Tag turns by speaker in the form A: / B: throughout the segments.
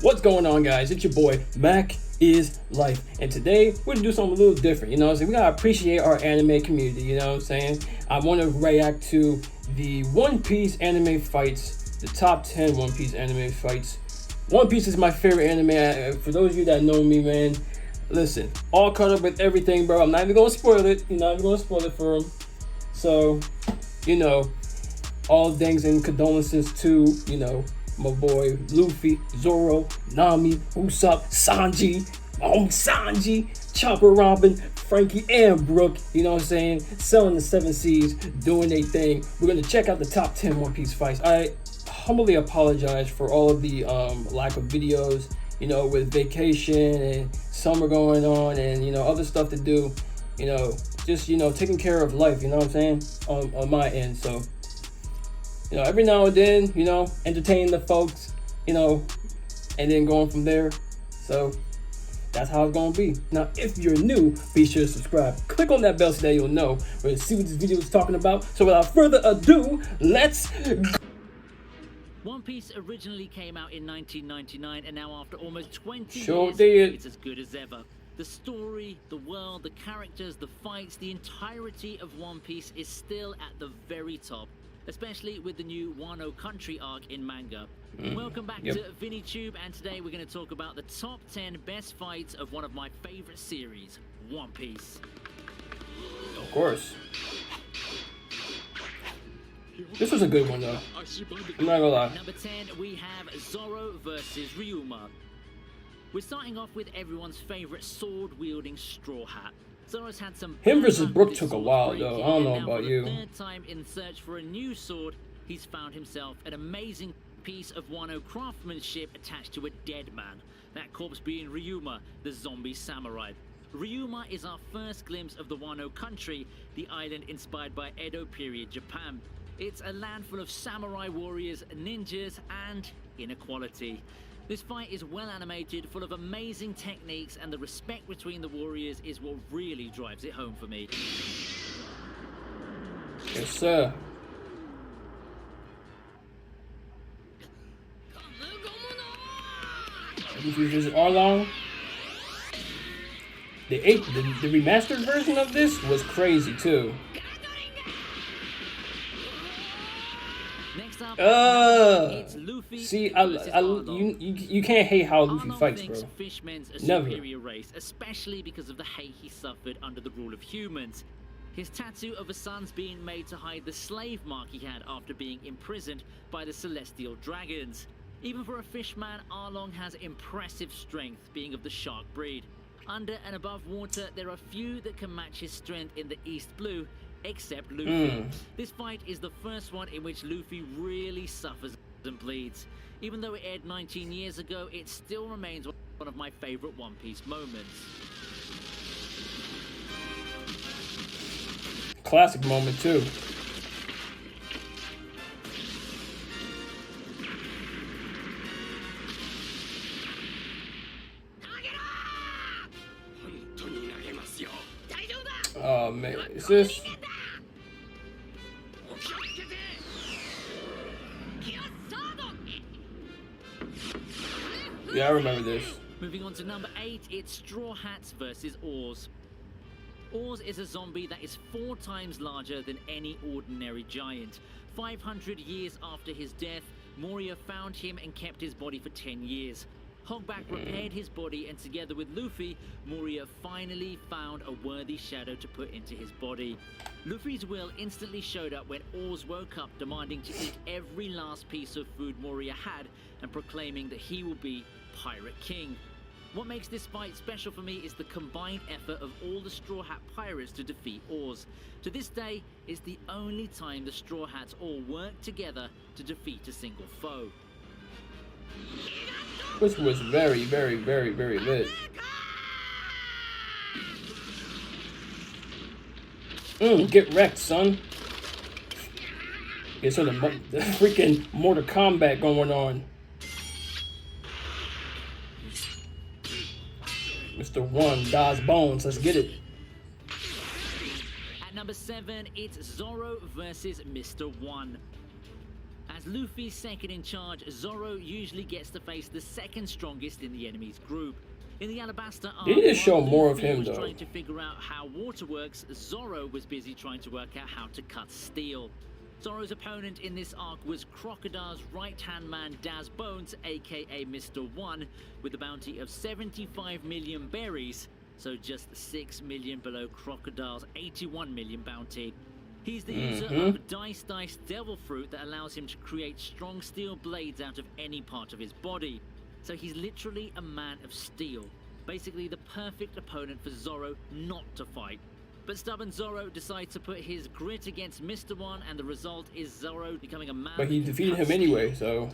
A: What's going on, guys? It's your boy MacIsLyfe, and today we're gonna do something a little different. You know what I'm saying? We gotta appreciate our anime community. You know what I'm saying? I want to react to the One Piece anime fights, the top 10 One Piece anime fights. One Piece is my favorite anime. For those of you that know me, man, listen, all caught up with everything, bro. I'm not even gonna spoil it. You're not even gonna spoil it for them. So, you know, all thanks and condolences to, you know, my boy Luffy, Zoro, Nami, Usopp, Sanji, Sanji, Chopper, Robin, Frankie, and Brook. You know what I'm saying? Selling the 7 Seas, doing their thing. We're gonna check out the top 10 One Piece fights. I humbly apologize for all of the lack of videos. You know, with vacation and summer going on, and you know other stuff to do. You know, just taking care of life. You know what I'm saying? On my end, so. You know, every now and then, you know, entertain the folks, you know, and then going from there. So that's how it's gonna be. Now, if you're new, be sure to subscribe. Click on that bell so that you'll know where to see what this video is talking about. So without further ado, let's go.
B: One Piece originally came out in 1999, and now after almost 20
A: Sure did.
B: it's as good as ever. The story, the world, the characters, the fights, the entirety of One Piece is still at the very top. Especially with the new Wano Country arc in manga. Welcome back to VinnyTube, and today we're going to talk about the top 10 best fights of one of my favorite series, One Piece.
A: Of course. This was a good one, though. I'm not gonna lie.
B: Number 10, we have Zoro versus Ryuma. We're starting off with everyone's favorite sword-wielding Straw Hat. Zoro's had some
A: him versus Brook took a while, though. I don't know about you.
B: For the third time in search for a new sword, he's found himself an amazing piece of Wano craftsmanship attached to a dead man. That corpse being Ryuma, the zombie samurai. Ryuma is our first glimpse of the Wano country, the island inspired by Edo period Japan. It's a land full of samurai warriors, ninjas, and inequality. This fight is well animated, full of amazing techniques, and the respect between the warriors is what really drives it home for me.
A: Yes, sir. If you visit Arlong, the remastered version of this was crazy too.
B: Next up, it's Luffy.
A: See, you can't hate how Luffy fights, bro.
B: Fishmen's a
A: Never.
B: superior race, especially because of the hate he suffered under the rule of humans. His tattoo of a sun's being made to hide the slave mark he had after being imprisoned by the celestial dragons. Even for a fishman, Arlong has impressive strength, being of the shark breed. Under and above water, there are few that can match his strength in the East Blue, except Luffy. This fight is the first one in which Luffy really suffers and bleeds. Even though it aired 19 years ago, it still remains one of my favorite One Piece moments.
A: Classic moment too. Oh man, is this? Yeah, I remember this.
B: Moving on to number 8, it's Straw Hats versus Oars. Oars is a zombie that is 4 times larger than any ordinary giant. 500 years after his death, Moria found him and kept his body for 10 years. Hogback repaired his body, and together with Luffy, Moria finally found a worthy shadow to put into his body. Luffy's will instantly showed up when Oars woke up, demanding to eat every last piece of food Moria had and proclaiming that he will be Pirate King. What makes this fight special for me is the combined effort of all the Straw Hat pirates to defeat Oars. To this day, it's the only time the Straw Hats all work together to defeat a single foe.
A: Which was very, very, very, very lit. Get wrecked, son. Yeah, so the freaking Mortal Kombat going on. Mr. One, Dod's Bones, let's get it.
B: At number 7, it's Zoro versus Mr. One. As As Luffy's second in charge, Zoro usually gets to face the second strongest in the enemy's group. In the Alabasta arc,
A: They need to show
B: while
A: more of
B: Luffy
A: him,
B: was
A: though.
B: trying to figure out how water works, Zoro was busy trying to work out how to cut steel. Zoro's opponent in this arc was Crocodile's right-hand man Daz Bones, aka Mr. One, with a bounty of 75 million berries, so just 6 million below Crocodile's 81 million bounty. He's the user of Dice Devil Fruit that allows him to create strong steel blades out of any part of his body. So he's literally a man of steel. Basically the perfect opponent for Zoro not to fight. But stubborn Zoro decides to put his grit against Mr. One, and the result is Zoro becoming a man.
A: But he defeated him anyway, so.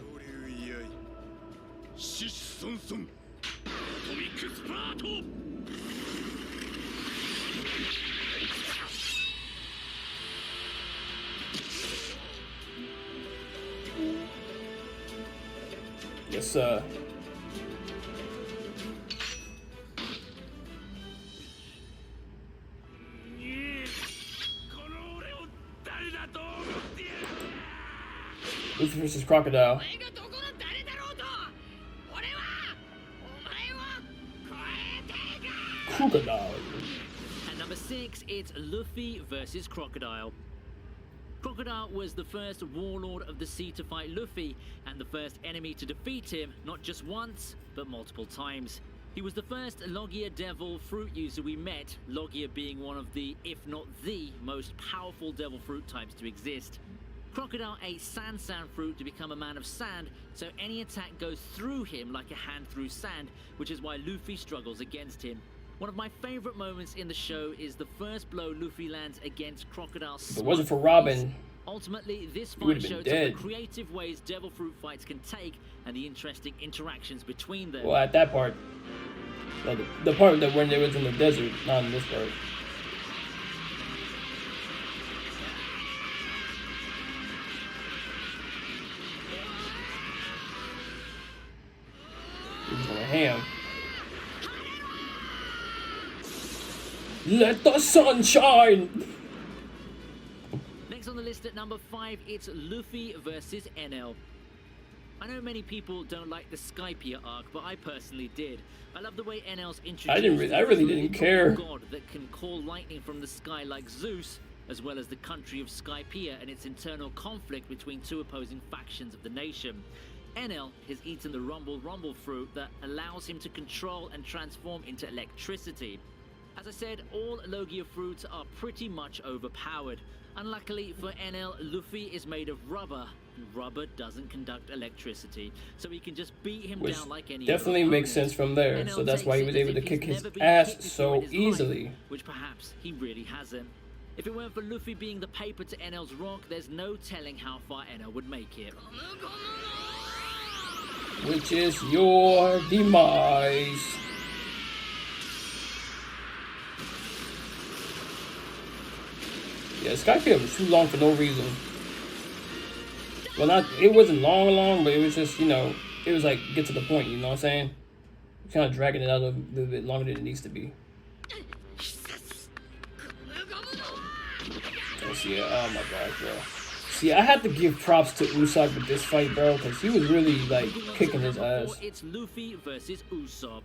A: Yes, sir. Luffy versus Crocodile. Crocodile.
B: At number 6, it's Luffy versus Crocodile. Crocodile was the first warlord of the sea to fight Luffy, and the first enemy to defeat him, not just once, but multiple times. He was the first Logia Devil fruit user we met, Logia being one of the, if not the, most powerful Devil fruit types to exist. Crocodile ate sand fruit to become a man of sand, so any attack goes through him like a hand through sand, which is why Luffy struggles against him. One of my favorite moments in the show is the first blow Luffy lands against Crocodile's.
A: If it wasn't for Robin,
B: ultimately, this
A: he would've
B: fight
A: been
B: showed
A: dead.
B: the creative ways Devil Fruit fights can take and the interesting interactions between them.
A: well, at that part, the part that when they was in the desert, not in this part. He was going ham. Let the sun shine!
B: Next on the list at number 5, it's Luffy versus NL. I know many people don't like the Skypiea arc, but I personally did. I love the way NL's introduced.
A: I really didn't care.
B: God that can call lightning from the sky like Zeus, as well as the country of Skypiea and its internal conflict between two opposing factions of the nation. NL has eaten the Rumble fruit that allows him to control and transform into electricity. As I said, all Logia fruits are pretty much overpowered. Unluckily for NL, Luffy is made of rubber, and rubber doesn't conduct electricity, so he can just beat him
A: Which
B: down like any
A: definitely
B: other
A: makes
B: opponent.
A: sense from there,
B: NL
A: so that's why he
B: takes
A: was
B: it
A: able
B: as
A: to
B: if
A: kick
B: he's
A: his
B: never been
A: ass
B: kicked before
A: so
B: in his life,
A: easily.
B: which perhaps he really hasn't. If it weren't for Luffy being the paper to NL's rock, there's no telling how far NL would make it.
A: Which is your demise. Yeah, Skypiea was too long for no reason. Well, it wasn't long, but it was just, it was like, get to the point, you know what I'm saying? Kind of dragging it out a little bit longer than it needs to be. Yeah, oh my god, bro. See, I had to give props to Usopp with this fight, bro, because he was really, like, kicking his ass.
B: It's Luffy versus Usopp.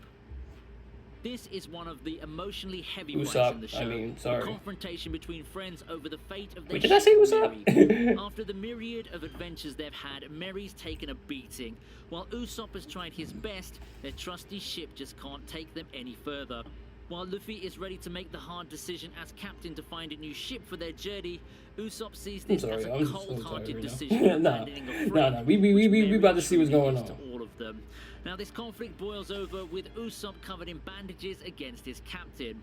B: This is one of the emotionally heavy fights
A: Usopp,
B: in the show.
A: I mean, sorry.
B: A confrontation between friends over the fate of their
A: Wait, did I say
B: ship,
A: Usopp?
B: Mary. After the myriad of adventures they've had, Mary's taken a beating. While Usopp has tried his best, their trusty ship just can't take them any further. While Luffy is ready to make the hard decision as captain to find a new ship for their journey, Usopp sees this as a cold-hearted decision.
A: Nah, we about to see what's going on.
B: All of them. Now this conflict boils over with Usopp covered in bandages against his captain.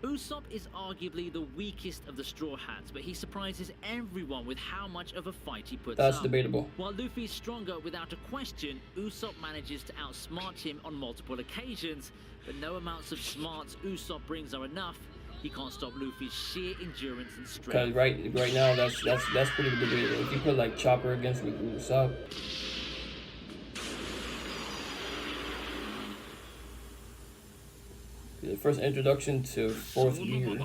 B: Usopp is arguably the weakest of the Straw Hats, but he surprises everyone with how much of a fight he puts up.
A: That's debatable.
B: While Luffy's stronger without a question, Usopp manages to outsmart him on multiple occasions, but no amounts of smarts Usopp brings are enough. He can't stop Luffy's sheer endurance and strength.
A: Because right now, that's pretty debatable. If you put, like, Chopper against Usopp. The first introduction to fourth year.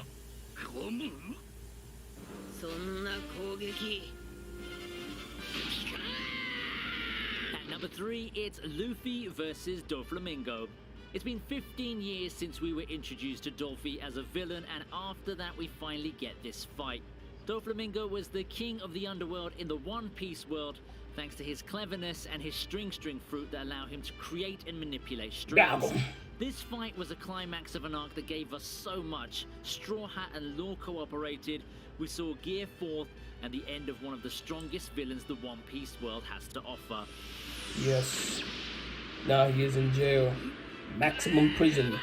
B: Number 3, it's Luffy versus Doflamingo. It's been 15 years since we were introduced to Dolphy as a villain, and after that we finally get this fight. Doflamingo was the king of the underworld in the One Piece world, thanks to his cleverness and his string fruit that allow him to create and manipulate strings. This fight was a climax of an arc that gave us so much. Straw Hat and Law cooperated, we saw Gear forth, and the end of one of the strongest villains the One Piece world has to offer.
A: Yes. Now he is in jail. Maximum prison.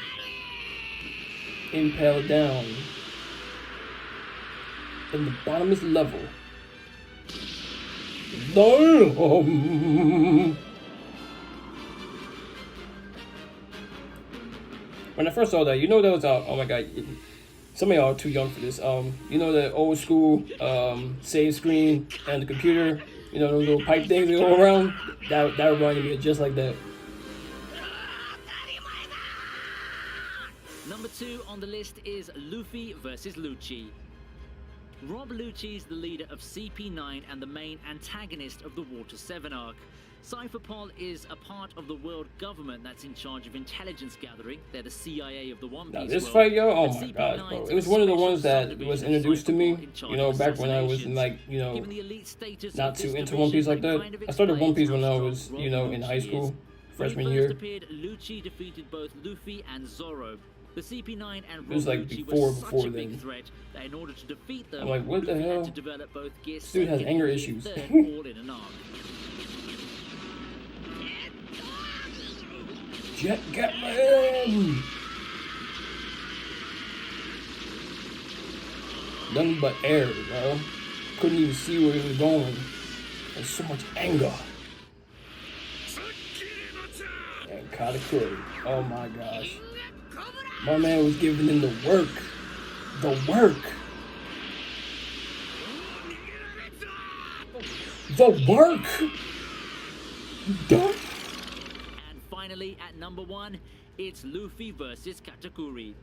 A: Impaled down. In the bottomest level. When I first saw that, you know that was oh my god, some of y'all are too young for this. You know the old school save screen and the computer, you know those little pipe things that go around? That reminded me of just like that.
B: Number 2 on the list is Luffy versus Lucci. Rob Lucci is the leader of CP9 and the main antagonist of the Water 7 arc. Cypherpol is a part of the world government that's in charge of intelligence gathering. They're the CIA of the One Piece
A: now this
B: world.
A: fight, yo, oh my gosh, bro. It was one of the ones that was introduced to me, you know, back when I was like, you know, not too into One Piece like that. I started One Piece when I was, you know, in high school, freshman year.
B: Lucci defeated both Luffy and Zoro. The CP9 and
A: it was like before then.
B: Threat that in order to defeat them,
A: I'm like, what the
B: Luffy
A: hell?
B: had to develop both Gear
A: this dude has anger issues.
B: all in an arc.
A: Jet Gatman! Nothing but air, bro. Couldn't even see where he was going. There's so much anger. And Katakuri. Oh my gosh. My man was giving him the work. The work. The work. Duh.
B: And finally, at number 1, it's Luffy versus Katakuri.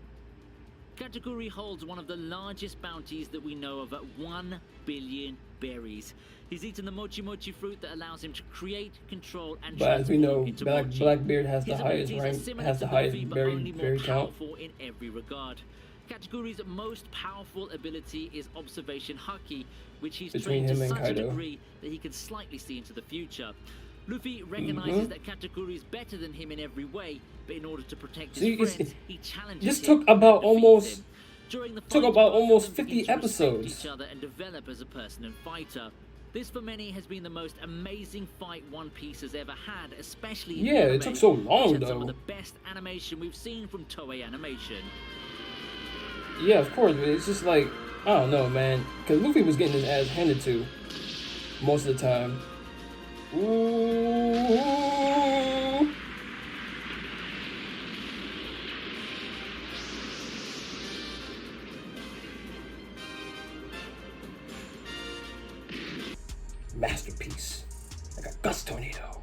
B: Katakuri holds one of the largest bounties that we know of at 1 billion berries. He's eaten the mochi mochi fruit that allows him to create, control, and
A: but as we know,
B: into
A: Blackbeard has the highest rank, has the highest berry count.
B: In every regard. Katakuri's most powerful ability is observation haki, which he's trained to such a degree that he can slightly see into the future. Luffy recognizes that Katakuri is better than him in every way, but in order to protect his friends, he challenges
A: this
B: him
A: took about
B: and
A: almost
B: him. During the fight,
A: took about almost
B: both of them
A: 50 episodes.
B: each other and develop as a person and fighter. This for many has been the most amazing fight One Piece has ever had, especially in the anime,
A: it took so long
B: which had
A: though.
B: some of the best animation we've seen from Toei Animation.
A: Yeah, of course, but it's just like, I don't know, man. Because Luffy was getting his ass handed to most of the time. Ooh. Masterpiece. Like a gust tornado.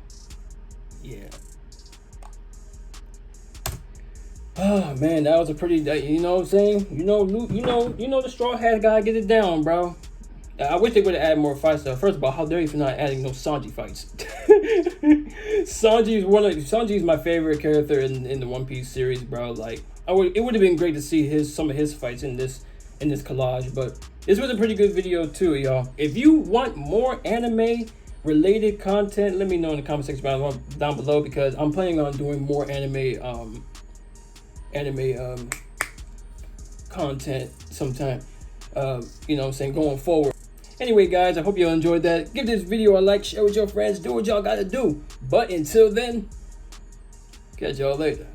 A: Yeah. Oh man, that was a pretty, you know what I'm saying? You know the Straw Hat gotta get it down, bro. I wish they would have added more fights though. First of all, how dare you for not adding no Sanji fights? Sanji's my favorite character in the One Piece series, bro. Like, it would have been great to see some of his fights in this collage, but this was a pretty good video too, y'all. If you want more anime related content, let me know in the comment section down below, because I'm planning on doing more anime content sometime, you know what I'm saying, going forward. Anyway guys, I hope you all enjoyed that. Give this video a like, share with your friends, do what y'all gotta do. But until then, catch y'all later.